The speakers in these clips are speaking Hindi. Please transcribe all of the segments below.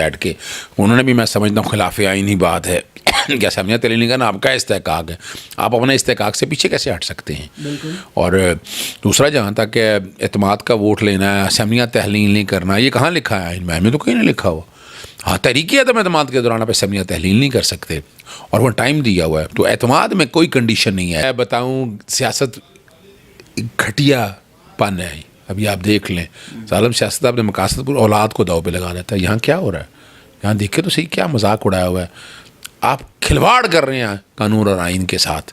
बैठ के उन्होंने भी, मैं समझता हूँ, खिलाफ आइन ही बात है कि असम्बलियाँ तहलील नहीं करना आपका इस्तेहकाक है, आप अपने इस्तेहकाक से पीछे कैसे हट सकते हैं। और दूसरा, जहाँ तक एतमाद का वोट लेना है, असम्बलियाँ तहलील नहीं करना, ये कहाँ लिखा है आइन में? तो कहीं नहीं लिखा हुआ। हाँ, तहरीक एतमाद के दौरान आप असम्बलियाँ तहलील नहीं कर सकते और वो टाइम दिया हुआ है, तो एतमाद में कोई कंडीशन नहीं है। मैं बताऊँ, सियासत घटियापन है। अभी आप देख लें, जालिम सियासत अपने मकासद पर औलाद को दाव पे लगा देता है। यहाँ क्या हो रहा है? यहाँ देखे तो सही, क्या मजाक उड़ाया हुआ है। आप खिलवाड़ कर रहे हैं कानून और आइन के साथ।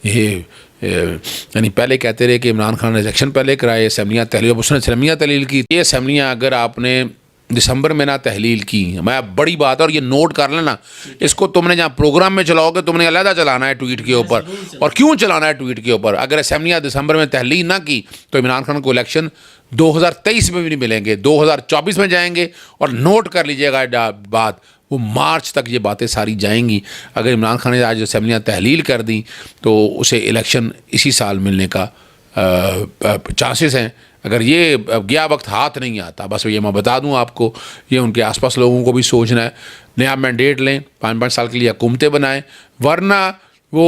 ये यानी पहले कहते रहे कि इमरान खान ने इलेक्शन पहले कराए, असम्बलियाँ तहलील, उसने असम्बलियाँ तहलील की। ये असम्बलियाँ अगर आपने दिसंबर में ना तहलील की, मैं बड़ी बात है, और ये नोट कर लेना, इसको तुमने जहाँ प्रोग्राम में चलाओगे तुमने अलहदा चलाना है ट्वीट के ऊपर। और क्यों चलाना है ट्वीट के ऊपर? अगर असम्बलियाँ दिसंबर में तहलील ना की तो इमरान खान को इलेक्शन 2023 में भी नहीं मिलेंगे, 2024 में जाएंगे। और नोट कर लीजिएगा बात, वो मार्च तक ये बातें सारी जाएंगी। अगर इमरान खान ने आज असम्बलियाँ तहलील कर दी तो उसे इलेक्शन इसी साल मिलने का चांसेस हैं। अगर ये गया वक्त हाथ नहीं आता, बस ये मैं बता दूं आपको, ये उनके आसपास लोगों को भी सोचना है। नया मैंडेट लें, 5-5 साल के लिए हुकूमतें बनाएं, वरना वो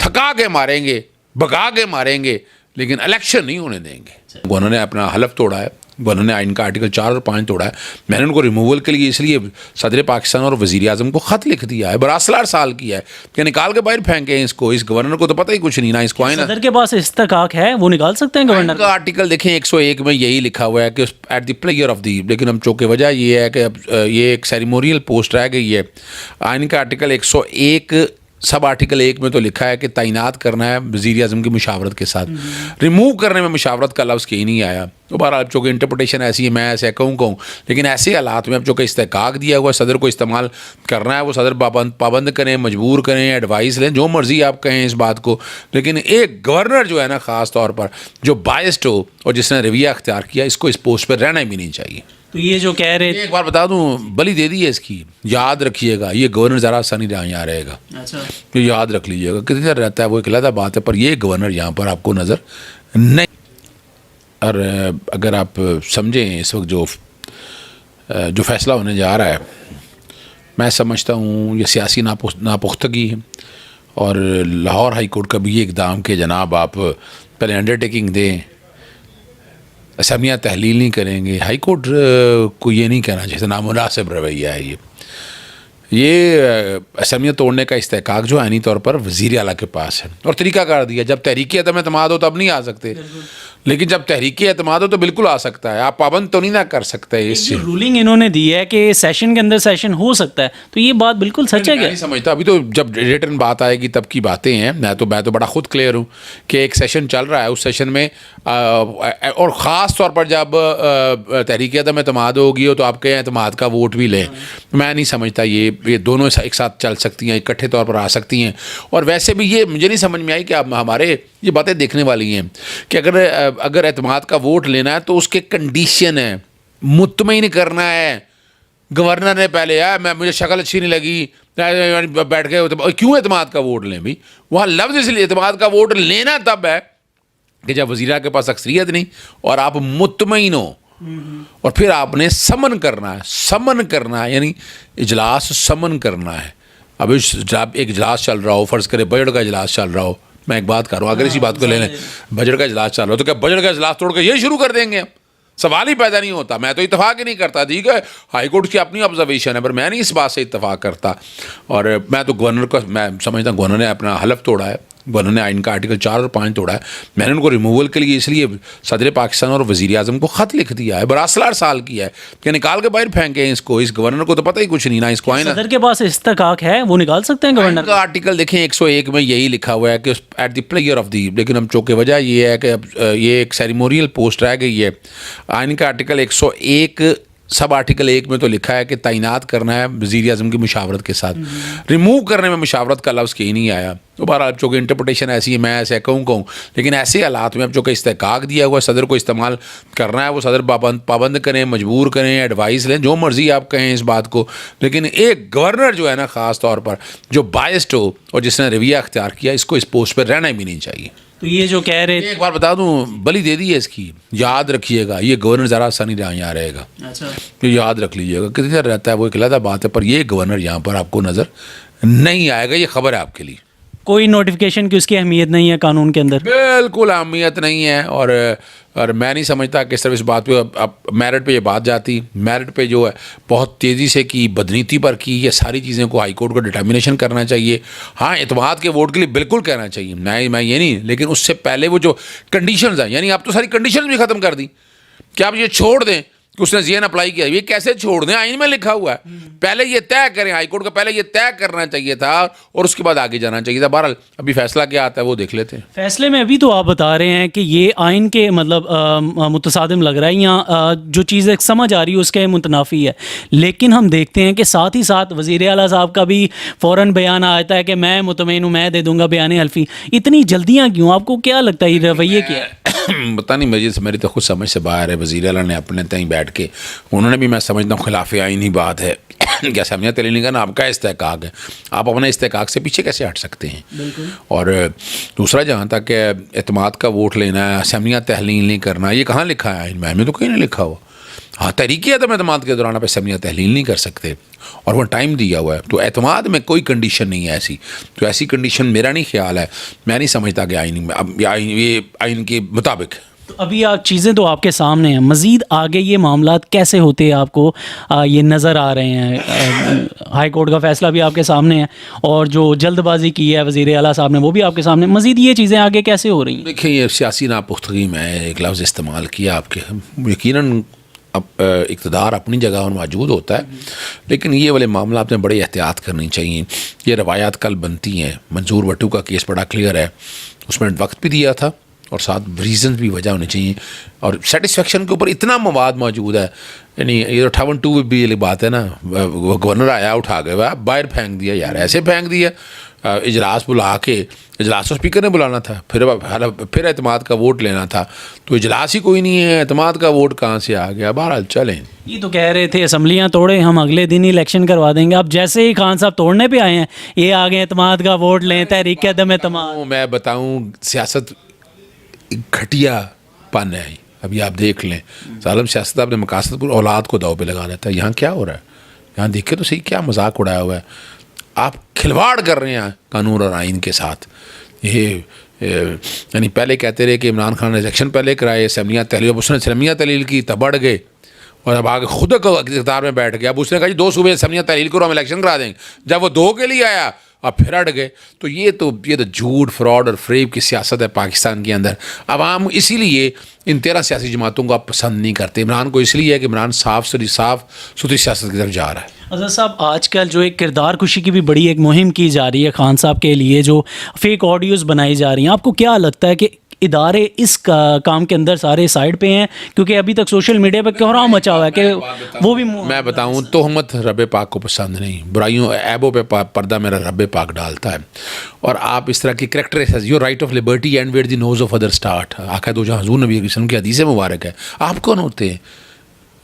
थका के मारेंगे, भगा के मारेंगे, लेकिन इलेक्शन नहीं होने देंगे। उन्होंने अपना हलफ तोड़ा है, उन्होंने आइन का आर्टिकल 4 और 5 तोड़ा है। मैंने उनको रिमूवल के लिए इसलिए सदर पाकिस्तान और वज़ीर आज़म को ख़त लिख दिया है, बरासला साल किया है कि निकाल के बाहर फेंके इसको। इस गवर्नर को तो पता ही कुछ नहीं, ना इसको आइन। सदर के पास इस्तेहकाक है, वो निकाल सकते हैं गवर्नर का आर्टिकल देखें 101 में यही लिखा हुआ है कि at the player of the, लेकिन हम चौके वजह ये है कि अब ये एक सेरेमोनियल पोस्ट रह गई है। आइन का आर्टिकल 101 सब आर्टिकल 1 में तो लिखा है कि तैनात करना है वज़ीर आज़म की मुशावरत के साथ। रिमूव करने में मुशावरत का लफ्ज़ कहीं नहीं आया। तो बहरहाल चूँकि इंटरप्रटेशन ऐसी है, मैं ऐसे कहूँ, लेकिन ऐसे हालात में अब चूँकि इस्तेहकाक दिया हुआ सदर को इस्तेमाल करना है, वो सदर पाबंद करें, मजबूर करें, एडवाइस लें, जो मर्ज़ी आप कहें इस बात को। लेकिन एक गवर्नर जो है ना, ख़ास तौर पर जो बायस्ड हो और जिसने रवैया अख्तियार किया, इसको इस पोस्ट पर रहना भी नहीं चाहिए। तो ये जो कह रहे, एक बार बता दूं, बलि दे दी है इसकी, याद रखिएगा। ये गवर्नर ज़रा सा नहीं यहाँ रहेगा। अच्छा, तो याद रख लीजिएगा, कितनी देर रहता है वो एक अलग बात है, पर ये गवर्नर यहाँ पर आपको नज़र नहीं। और अगर आप समझें इस वक्त जो फैसला होने जा रहा है, मैं समझता हूँ ये सियासी नापुख्तगी है। और लाहौर हाई कोर्ट का भी ये इक़दाम कि जनाब आप पहले अंडरटेकिंग दें, असम्बलियाँ तहलील नहीं करेंगे। हाई कोर्ट को ये नहीं कहना चाहिए, नामुनासिब रवैया है ये असम्बलियाँ तोड़ने का इस्तेहकाक जो आईनी तौर पर वज़ीर आला के पास है। और तरीक़ाकार दिया, जब तहरीक अदम एतमाद हो तब नहीं आ सकते, लेकिन जब तहरीक एतमाद हो तो बिल्कुल आ सकता है। आप पाबंद तो नहीं ना कर सकते। इससे रूलिंग इन्होंने दी है कि सेशन के अंदर सेशन हो सकता है, तो ये बात बिल्कुल सच है क्या? नहीं समझता, अभी तो जब रिटर्न बात आएगी तब की बातें हैं। मैं तो बड़ा खुद क्लियर हूँ कि एक सेशन चल रहा है, उस सेशन में और ख़ास तौर पर जब तहरीक अदम एतमाद होगी हो तो आपके एतमाद का वोट भी लें। मैं नहीं समझता ये दोनों एक साथ चल सकती हैं, इकट्ठे तौर पर आ सकती हैं। और वैसे भी ये मुझे नहीं समझ में आई कि अब हमारे ये बातें देखने वाली हैं कि अगर एतमाद का वोट लेना है तो उसके कंडीशन है, मुतमईन करना है। गवर्नर ने पहले मुझे शक्ल अच्छी नहीं लगी, बैठ गए, तो क्यों एतमाद का वोट लें भाई? वहाँ लफ्ज़ इसलिए एतमाद का वोट लेना तब है कि जब वज़ीरा के पास अक्सरियत नहीं और आप मुतमईन हो, और फिर आपने समन करना है, यानी इजलास समन करना है। अब एक इजलास चल रहा हो, फ़र्ज़ करें बजट का इजलास चल रहा हो, मैं एक बात कर रहा हूँ, अगर इसी बात को ले लें, बजट का इजलास चल रहा हो तो क्या बजट का इजलास तोड़ के ये शुरू कर देंगे? सवाल ही पैदा नहीं होता। मैं तो इत्तफाक ही नहीं करता। ठीक है, हाई कोर्ट की अपनी ऑब्जर्वेशन है, पर मैं नहीं इस बात से इत्तफाक करता। और मैं तो गवर्नर को, मैं समझता हूँ गवर्नर ने अपना हलफ तोड़ा है, गवर्नर ने आइन का आर्टिकल 4 और 5 तोड़ा है। मैंने उनको रिमूवल के लिए इसलिए सदर पाकिस्तान और वज़ीर आज़म को ख़त लिख दिया है, बरासला साल किया है कि निकाल के बाहर फेंके इसको। इस गवर्नर को तो पता ही कुछ नहीं, ना इसको आइन। सदर के पास इस्तेहकाक है, वो निकाल सकते हैं गवर्नर का आर्टिकल देखें 101 में यही लिखा हुआ है कि at the player of the, लेकिन हम चौके वजह ये है कि अब ये एक सेरेमोनियल पोस्ट रह गई है। आइन का आर्टिकल 101 सब आर्टिकल 1 में तो लिखा है कि तैनात करना है वज़ीर आज़म की मुशावरत के साथ। रिमूव करने में मुशावरत का लफ्ज़ कहीं नहीं आया। तो बहरहाल चूँकि इंटरप्रटेशन ऐसी है, मैं ऐसे कहूँ, लेकिन ऐसे हालात में अब चूँकि इस्तेहकाक दिया हुआ सदर को इस्तेमाल करना है, वो सदर पाबंद करें, मजबूर करें, एडवाइस लें, जो मर्ज़ी आप कहें इस बात को। लेकिन एक गवर्नर जो है ना, ख़ास तौर पर जो बायस्ड हो और जिसने रवैया अख्तियार किया, इसको इस पोस्ट पर रहना भी नहीं चाहिए। तो ये जो कह रहे एक बार बता दूं, बलि दे दी है इसकी, याद रखिएगा। ये गवर्नर ज़रा सा नहीं यहाँ रहेगा, अच्छा ये याद रख लीजिएगा। कितनी देर रहता है वो एक अलग बात है, पर ये गवर्नर यहाँ पर आपको नज़र नहीं आएगा, ये खबर है आपके लिए। कोई नोटिफिकेशन की उसकी अहमियत नहीं है कानून के अंदर? बिल्कुल अहमियत नहीं है। और मैं नहीं समझता कि सिर्फ इस बात पे अब मेरिट पे ये बात जाती, मेरिट पे जो है बहुत तेज़ी से की, बदनीति पर की, ये सारी चीज़ें को हाई कोर्ट को डिटर्मिनेशन करना चाहिए। हाँ, एतमाद के वोट के लिए बिल्कुल कहना चाहिए, मैं ये नहीं, लेकिन उससे पहले वो जो कंडीशंस हैं, यानी आप तो सारी कंडीशंस भी ख़त्म कर दी कि आप ये छोड़ दें कि उसने ज़ेन अप्लाई किया। ये कैसे छोड़ दें? आइन में लिखा हुआ है, पहले ये तय करें, हाईकोर्ट को पहले ये तय करना चाहिए था और उसके बाद आगे जाना चाहिए था। बहरहाल अभी फैसला क्या आता है वो देख लेते हैं। फैसले में अभी तो आप बता रहे हैं कि ये आइन के मतलब मुतसादिम लग रहा है, या जो चीज़ एक समझ आ रही है उसके मुतनाफ़ी है। लेकिन हम देखते हैं कि साथ ही साथ वज़ीर आला साहब का भी फ़ौरन बयान आता है कि मैं मुतमईन हूँ, मैं दे दूँगा बयान हल्फी। इतनी जल्दियाँ क्यों? आपको क्या लगता है ये रवैये क्या है? पता नहीं, मेरी तो खुद समझ से बाहर है। वज़ीर आला ने अपने तय बैठ के, उन्होंने भी, मैं समझता हूँ, खिलाफ आइन ही बात है। क्या समझा तलील का ना आपका इस्तेकाक है, आप अपने इस्तेकाक से पीछे कैसे हट सकते हैं? और दूसरा, जहाँ तक एतमाद का वोट लेना है, असम्बलियाँ तहलील नहीं करना, ये कहाँ लिखा है आइन में? तो कहीं नहीं लिखा हुआ। हाँ, तहरीक अदम एतमाद के दौरान आप असम्बलियाँ तहलील नहीं कर सकते और वो टाइम दिया हुआ है। तो एतमाद में कोई कंडीशन नहीं है ऐसी, तो ऐसी कंडीशन मेरा नहीं ख्याल है, मैं नहीं समझता कि आइन में अब ये आइन के मुताबिक। तो अभी आप चीज़ें तो आपके सामने हैं, मज़ीद आगे ये मामलात कैसे होते हैं आपको ये नज़र आ रहे हैं? हाई कोर्ट का फ़ैसला भी आपके सामने है और जो जल्दबाजी की है वज़ीर आला साहब ने वो भी आपके सामने। मज़ीद ये चीज़ें आगे कैसे हो रही हैं? देखिए, ये सियासी नापुख्तगी में एक लफ्ज़ इस्तेमाल किया आपके, यकीनन अब इक़्तिदार अपनी जगह और मौजूद होता है, लेकिन ये वाले मामला आपने बड़ी एहतियात करनी चाहिए। ये रवायात कल बनती हैं। मंजूर भट्टू का केस बड़ा क्लियर है, उसमें वक्त भी दिया था और साथ रीज़न भी वजह होनी चाहिए, और सेटिस्फेक्शन के ऊपर इतना मवाद मौजूद है। यानी ये 58 भी ये बात है ना, वो गवर्नर आया उठा के वह बाहर फेंक दिया, यार ऐसे फेंक दिया। इजलास बुला के, इजलास तो स्पीकर ने बुलाना था, फिर एतमाद का वोट लेना था, तो इजलास ही कोई नहीं है, एतमाद का वोट कहाँ से आ गया? बहरहाल चलें। ये तो कह रहे थे असम्बलियाँ तोड़े, हम अगले दिन ही इलेक्शन करवा देंगे। अब जैसे ही खान साहब तोड़ने पे आए हैं, ये आ गए एतमाद का वोट लें, तहरीक अदम एतमाद। मैं बताऊँ, सियासत घटिया पन है। अभी आप देख लें, जालिम सियासत अपने मकासद पर औलाद को दाव पे लगा देता है। यहाँ क्या हो रहा है? यहाँ देखे तो सही, क्या मजाक उड़ाया हुआ है। आप खिलवाड़ कर रहे हैं कानून और आइन के साथ। ये यानी पहले कहते रहे कि इमरान खान ने इलेक्शन पहले कराए, असम्बलियाँ तहलील, अब उसने असम्बलियाँ तहलील की, तब बढ़ गए और अब आगे खुद इक़्तिदार में बैठ गया। अब उसने कहा जी 2 सूबे असम्बलियाँ तहलील करो, हम इलेक्शन करा देंगे। जब वो 2 के लिए आया, अब फिर अड़ गए। तो ये तो झूठ, फ्रॉड और फ्रेब की सियासत है पाकिस्तान के अंदर। आवाम इसीलिए इन 13 सियासी जमातों को आप पसंद नहीं करते। इमरान को इसलिए है कि इमरान साफ़ सुथरी सियासत की तरफ जा रहा है। अज़हर साहब, आजकल जो एक किरदार खुशी की भी बड़ी एक मुहिम की जा रही है खान साहब के लिए, जो फेक ऑडियोज़ बनाई जा रही हैं, आपको क्या लगता है कि इदारे इस काम के अंदर सारे साइड पे हैं? क्योंकि अभी तक सोशल मीडिया पर कोहराम मचा हुआ है कि वो भी, मैं बताऊं, तोहमत रब पाक को पसंद नहीं, बुराइयों ऐबों पे पर्दा मेरा रब पाक डालता है। और आप इस तरह की character, your right of liberty and where the nose of other start, आका दो जहाँ हुजूर नबी वसल्लम की हदीस मुबारक है। आप कौन होते हैं?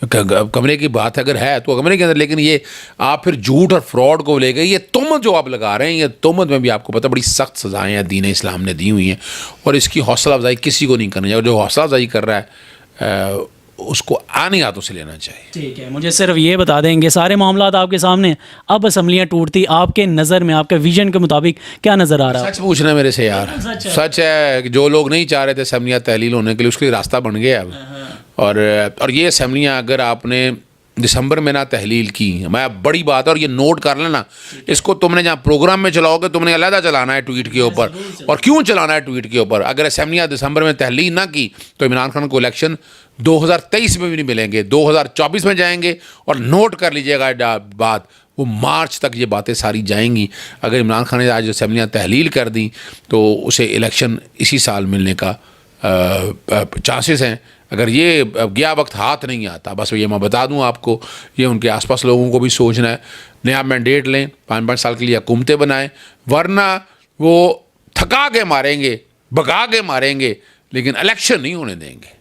कमरे की बात अगर है तो कमरे के अंदर, लेकिन ये आप फिर झूठ और फ्रॉड को ले गए। ये तुहमत जो आप लगा रहे हैं, ये तुहमत में भी आपको पता बड़ी सख्त सज़ाएँ हैं दीन इस्लाम ने दी हुई हैं, और इसकी हौसला अफजाई किसी को नहीं करनी चाहिए। जो हौसला अफजाई कर रहा है उसको आने हाथों से लेना चाहिए। ठीक है, मुझे सिर्फ ये बता देंगे, सारे मामलात आपके सामने, अब असम्बलियाँ टूटती, आपके नज़र में, आपके विजन के मुताबिक क्या नज़र आ रहा है? सच पूछना है मेरे से यार, सच है। जो लोग नहीं चाह रहे थे असम्बलियाँ तहलील होने के लिए, उसके लिए रास्ता बन गया अब। और ये असम्बलियाँ अगर आपने दिसंबर में ना तहलील की, मैं बड़ी बात है, और ये नोट कर लेना, इसको तुमने जहाँ प्रोग्राम में चलाओगे तुमने अलहदा चलाना है ट्वीट के ऊपर। और क्यों चलाना है ट्वीट के ऊपर? अगर असम्बलियाँ दिसंबर में तहलील ना की तो इमरान खान को इलेक्शन 2023 में भी नहीं मिलेंगे, 2024 में जाएंगे। और नोट कर लीजिएगा बात, वो मार्च तक ये बातें सारी जाएंगी। अगर इमरान खान ने आज असम्बलियाँ तहलील कर दी तो उसे इलेक्शन इसी साल मिलने का चांसेस हैं। अगर ये गया वक्त हाथ नहीं आता, बस ये मैं बता दूं आपको, ये उनके आसपास लोगों को भी सोचना है। नया मैंडेट लें, 5-5 साल के लिए हुकूमतें बनाएं, वरना वो थका के मारेंगे, भगा के मारेंगे, लेकिन इलेक्शन नहीं होने देंगे।